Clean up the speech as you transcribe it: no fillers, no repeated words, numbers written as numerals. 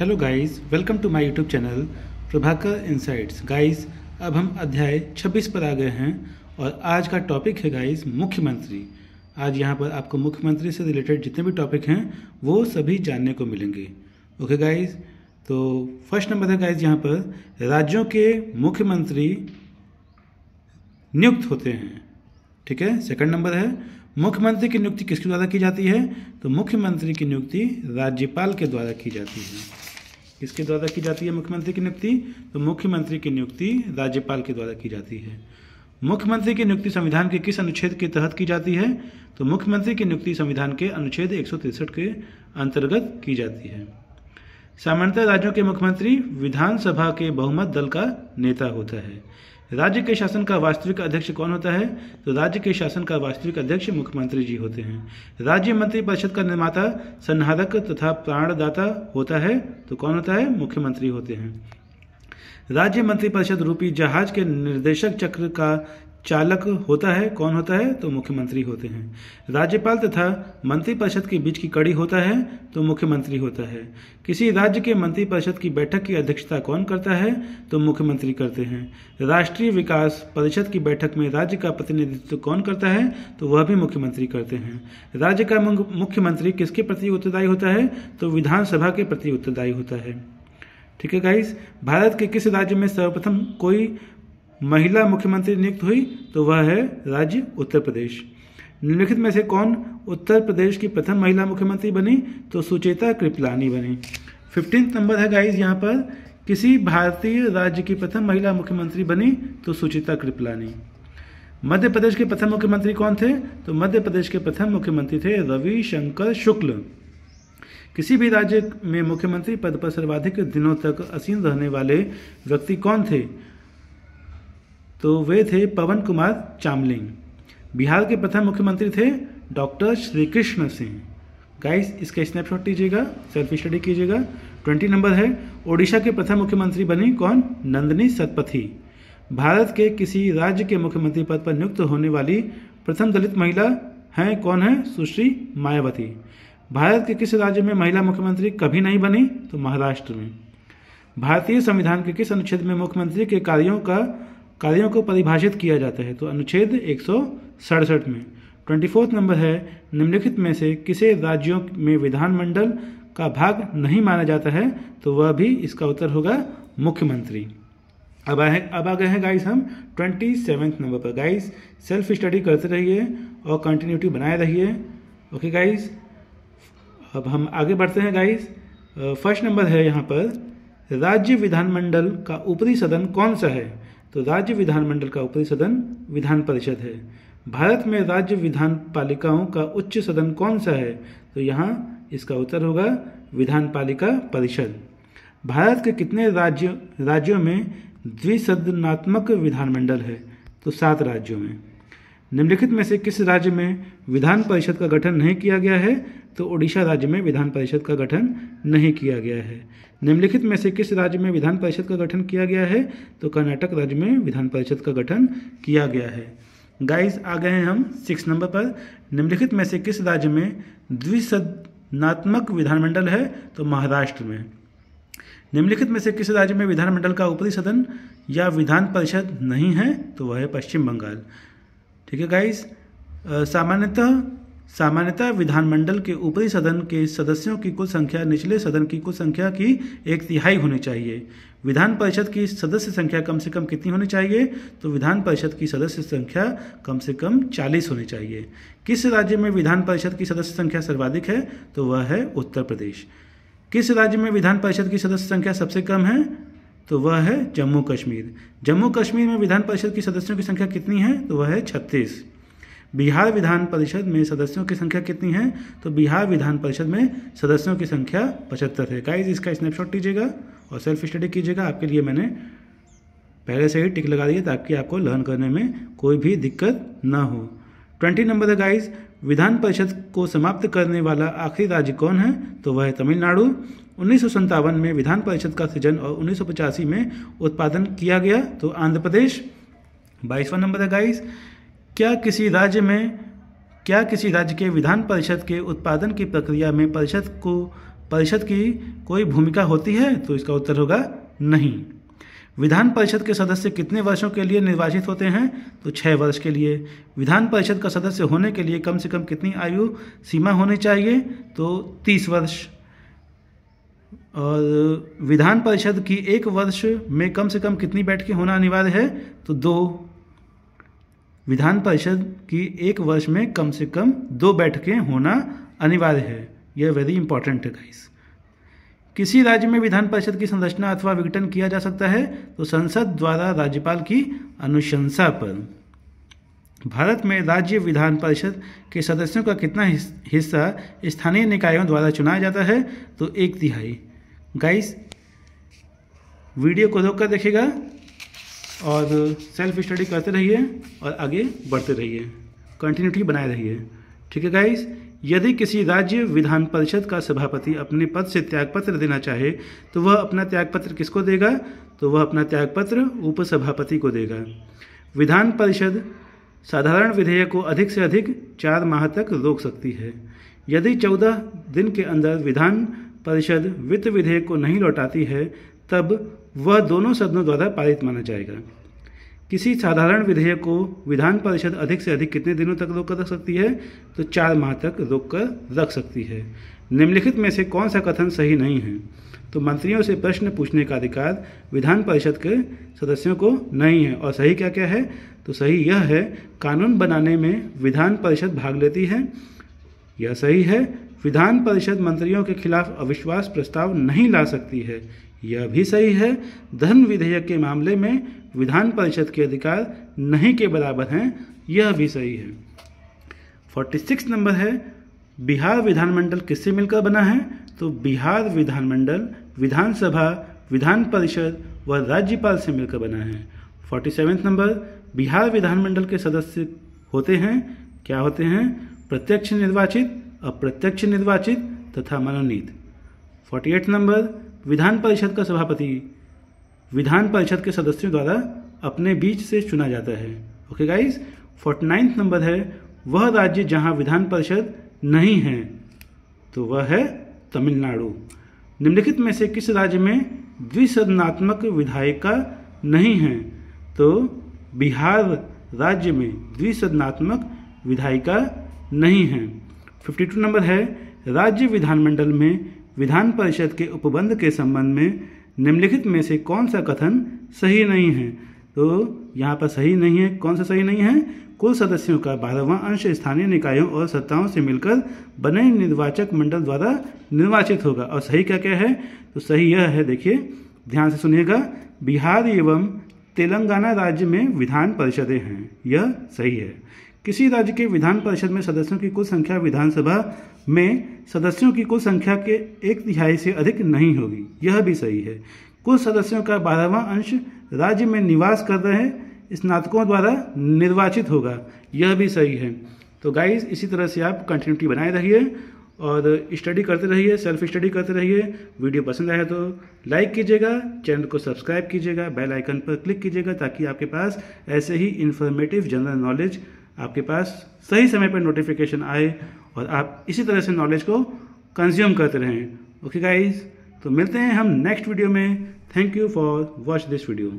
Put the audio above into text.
Hello guys, welcome to my YouTube channel Prabhakar insights. Guys, अब हम अध्याय 26 पर आ गए हैं और आज का टॉपिक है गाइस मुख्यमंत्री। आज यहाँ पर आपको मुख्यमंत्री से रिलेटेड जितने भी टॉपिक हैं वो सभी जानने को मिलेंगे। ओके गाइस, तो फर्स्ट नंबर है गाइस यहाँ पर राज्यों के मुख्यमंत्री नियुक्त होते हैं। ठीक है। सेकंड नंबर है मुख्यमंत्री की नियुक्ति किसके द्वारा की जाती है? तो मुख्यमंत्री की नियुक्ति राज्यपाल के द्वारा की जाती है। किसके द्वारा की जाती है मुख्यमंत्री की नियुक्ति? तो मुख्यमंत्री की नियुक्ति राज्यपाल के द्वारा की जाती है। मुख्यमंत्री की नियुक्ति संविधान के किस अनुच्छेद के तहत की जाती है? तो मुख्यमंत्री की नियुक्ति संविधान के अनुच्छेद 163 के अंतर्गत की जाती है। सामान्यतः राज्यों के मुख्यमंत्री विधानसभा के बहुमत दल का नेता होता है। राज्य के शासन का वास्तविक अध्यक्ष कौन होता है? तो राज्य के शासन का वास्तविक अध्यक्ष मुख्यमंत्री जी होते हैं। राज्य मंत्री परिषद का निर्माता, संहारक तथा प्राणदाता होता है। तो कौन होता है? मुख्यमंत्री होते हैं। राज्य मंत्री परिषद रूपी जहाज के निर्देशक चक्र का चालक होता है। कौन होता है? तो मुख्यमंत्री होते हैं। राज्यपाल तथा मंत्री परिषद के बीच की कड़ी होता है। तो मुख्यमंत्री होता है। किसी राज्य के मंत्री परिषद की बैठक की अध्यक्षता कौन करता है? तो मुख्यमंत्री करते हैं। राष्ट्रीय विकास परिषद की बैठक में राज्य का प्रतिनिधित्व कौन करता है? तो वह भी मुख्यमंत्री करते हैं। राज्य का मुख्यमंत्री किसके प्रति उत्तरदायी होता है? तो विधानसभा के प्रति उत्तरदायी होता है। ठीक है गाइस, भारत के किस राज्य में सर्वप्रथम कोई महिला मुख्यमंत्री नियुक्त हुई? तो वह है राज्य उत्तर प्रदेश। निम्नलिखित में से कौन उत्तर प्रदेश की प्रथम महिला मुख्यमंत्री बनी? तो सुचेता कृपलानी बनी। 15 नंबर है गाइस यहाँ पर, किसी भारतीय राज्य की प्रथम महिला मुख्यमंत्री बनी? तो सुचेता कृपलानी। मध्य प्रदेश के प्रथम मुख्यमंत्री कौन थे? तो मध्य प्रदेश के प्रथम मुख्यमंत्री थे रविशंकर शुक्ल। किसी भी राज्य में मुख्यमंत्री पद पर सर्वाधिक दिनों तक आसीन रहने वाले व्यक्ति कौन थे? तो वे थे पवन कुमार चामलिंग। बिहार के प्रथम मुख्यमंत्री थे डॉक्टर श्री कृष्ण सिंह। गाइस, इसका स्नैपशॉट लीजिएगा, सेल्फ स्टडी कीजिएगा। 20 नंबर है, ओडिशा के प्रथम मुख्यमंत्री बनी कौन? नंदिनी सतपथी। भारत के किसी राज्य के मुख्यमंत्री पद पर नियुक्त होने वाली प्रथम दलित महिला हैं कौन है? सुश्री मायावती। भारत के किस राज्य में महिला मुख्यमंत्री कभी नहीं बनी? तो महाराष्ट्र में। भारतीय संविधान के किस अनुच्छेद में मुख्यमंत्री के कार्यों को परिभाषित किया जाता है? तो अनुच्छेद 167 में। 24 नंबर है, निम्नलिखित में से किसे राज्यों में विधानमंडल का भाग नहीं माना जाता है? तो वह भी इसका उत्तर होगा मुख्यमंत्री। अब आ गए हैं गाइस हम 27 नंबर पर। गाइस, सेल्फ स्टडी करते रहिए और कंटिन्यूटी बनाए रहिए। ओके गाइस, अब हम आगे बढ़ते हैं गाइस। फर्स्ट नंबर है यहाँ पर, राज्य विधानमंडल का ऊपरी सदन कौन सा है? तो राज्य विधानमंडल का ऊपरी सदन विधान परिषद है। भारत में राज्य विधान पालिकाओं का उच्च सदन कौन सा है? तो यहाँ इसका उत्तर होगा विधान पालिका परिषद। भारत के कितने राज्यों में द्विसदनात्मक विधानमंडल है? तो 7 राज्यों में। निम्नलिखित में से किस राज्य में विधान परिषद का गठन नहीं किया गया है? तो ओडिशा राज्य में विधान परिषद का गठन नहीं किया गया है। निम्नलिखित में से किस राज्य में विधान परिषद का गठन किया गया है? तो कर्नाटक राज्य में विधान परिषद का गठन किया गया है। गाइस, आ गए हैं हम 6 नंबर पर, निम्नलिखित में से किस राज्य में द्विसदनात्मक विधानमंडल है? तो महाराष्ट्र में। निम्नलिखित में से किस राज्य में विधानमंडल का ऊपरी सदन या विधान परिषद नहीं है? तो वह है पश्चिम बंगाल। ठीक है गाइस, सामान्यतः विधानमंडल के ऊपरी सदन के सदस्यों की कुल संख्या निचले सदन की कुल संख्या की 1/3 होनी चाहिए। विधान परिषद की सदस्य संख्या कम से कम कितनी होनी चाहिए? तो विधान परिषद की सदस्य संख्या कम से कम 40 होनी चाहिए। किस राज्य में विधान परिषद की सदस्य संख्या सर्वाधिक है? तो वह है उत्तर प्रदेश। किस राज्य में विधान परिषद की सदस्य संख्या सबसे कम है? तो वह है जम्मू कश्मीर। जम्मू कश्मीर में विधान परिषद की सदस्यों की संख्या कितनी है? तो वह है 36। बिहार विधान परिषद में सदस्यों की संख्या कितनी है? तो बिहार विधान परिषद में सदस्यों की संख्या 75 है। गाइस, इसका स्नैपशॉट लीजिएगा और सेल्फ स्टडी कीजिएगा। आपके लिए मैंने पहले से ही टिक लगा दी है ताकि आपको लर्न करने में कोई भी दिक्कत ना हो। 20 नंबर है गाइस, विधान परिषद को समाप्त करने वाला आखिरी राज्य कौन है? तो वह है तमिलनाडु। 1957 में विधान परिषद का सृजन और 1985 में उत्पादन किया गया तो आंध्र प्रदेश। 22वां नंबर है गाइस, क्या किसी राज्य के विधान परिषद के उत्पादन की प्रक्रिया में परिषद को परिषद की कोई भूमिका होती है? तो इसका उत्तर होगा नहीं। विधान परिषद के सदस्य कितने वर्षों के लिए निर्वाचित होते हैं? तो 6 वर्ष के लिए। विधान परिषद का सदस्य होने के लिए कम से कम कितनी आयु सीमा होनी चाहिए? तो 30 वर्ष। और विधान परिषद की 1 वर्ष में कम से कम कितनी बैठकें होना अनिवार्य है? तो 2। विधान परिषद की 1 वर्ष में कम से कम 2 बैठकें होना अनिवार्य है। यह वेरी इंपॉर्टेंट है गाइस। किसी राज्य में विधान परिषद की संरचना अथवा विघटन किया जा सकता है? तो संसद द्वारा राज्यपाल की अनुशंसा पर। भारत में राज्य विधान परिषद के सदस्यों का कितना हिस्सा स्थानीय निकायों द्वारा चुनाया जाता है? तो 1/3। गाइस वीडियो को रोक कर देखिएगा और सेल्फ स्टडी करते रहिए और आगे बढ़ते रहिए, कंटिन्यूटी बनाए रहिए। ठीक है गाइस, यदि किसी राज्य विधान परिषद का सभापति अपने पद से त्यागपत्र देना चाहे तो वह अपना त्यागपत्र किसको देगा? तो वह अपना त्यागपत्र उपसभापति को देगा। विधान परिषद साधारण विधेयक को अधिक से अधिक 4 माह तक रोक सकती है। यदि 14 दिन के अंदर विधान परिषद वित्त विधेयक को नहीं लौटाती है तब वह दोनों सदनों द्वारा पारित माना जाएगा। किसी साधारण विधेयक को विधान परिषद अधिक से अधिक कितने दिनों तक रोक कर रख सकती है? तो 4 माह तक रोक कर रख सकती है। निम्नलिखित में से कौन सा कथन सही नहीं है? तो मंत्रियों से प्रश्न पूछने का अधिकार विधान परिषद के सदस्यों को नहीं है। और सही क्या क्या है? तो सही यह है, कानून बनाने में विधान परिषद भाग लेती है। यह सही है। विधान परिषद मंत्रियों के खिलाफ अविश्वास प्रस्ताव नहीं ला सकती है। यह भी सही है। धन विधेयक के मामले में विधान परिषद के अधिकार नहीं के बराबर हैं। यह भी सही है। 46 नंबर है, बिहार विधानमंडल किससे मिलकर बना है? तो बिहार विधानमंडल विधानसभा, विधान परिषद व राज्यपाल से मिलकर बना है। 47 नंबर, बिहार विधानमंडल के सदस्य होते हैं, क्या होते हैं? प्रत्यक्ष निर्वाचित, अप्रत्यक्ष निर्वाचित तथा मनोनीत। 48 नंबर, विधान परिषद का सभापति विधान परिषद के सदस्यों द्वारा अपने बीच से चुना जाता है। Okay guys. 49 नंबर है, वह राज्य जहां विधान परिषद नहीं है तो वह है तमिलनाडु। निम्नलिखित में से किस राज्य में द्विसदनात्मक विधायिका नहीं है? तो बिहार राज्य में द्विसदनात्मक विधायिका नहीं है। 52 नंबर है, राज्य विधानमंडल में विधान परिषद के उपबंध के संबंध में निम्नलिखित में से कौन सा कथन सही नहीं है? तो यहाँ पर सही नहीं है। कौन सा सही नहीं है? कुल सदस्यों का 12वां अंश स्थानीय निकायों और सत्ताओं से मिलकर बने निर्वाचक मंडल द्वारा निर्वाचित होगा। और सही क्या क्या है? तो सही यह है, देखिए ध्यान से सुनिएगा, बिहार एवं तेलंगाना राज्य में विधान परिषदें हैं। यह सही है। किसी राज्य के विधान परिषद में सदस्यों की कुल संख्या विधानसभा में सदस्यों की कुल संख्या के 1/3 से अधिक नहीं होगी। यह भी सही है। कुल सदस्यों का 12वां अंश राज्य में निवास कर रहे स्नातकों द्वारा निर्वाचित होगा। यह भी सही है। तो गाइस, इसी तरह से आप कंटिन्यूटी बनाए रहिए और स्टडी करते रहिए, सेल्फ स्टडी करते रहिए। वीडियो पसंद आया तो लाइक कीजिएगा, चैनल को सब्सक्राइब कीजिएगा, बेल आइकन पर क्लिक कीजिएगा ताकि आपके पास ऐसे ही इन्फॉर्मेटिव जनरल नॉलेज आपके पास सही समय पर नोटिफिकेशन आए और आप इसी तरह से नॉलेज को कंज्यूम करते रहें। ओके गाइस, तो मिलते हैं हम नेक्स्ट वीडियो में। Thank you for watch this video.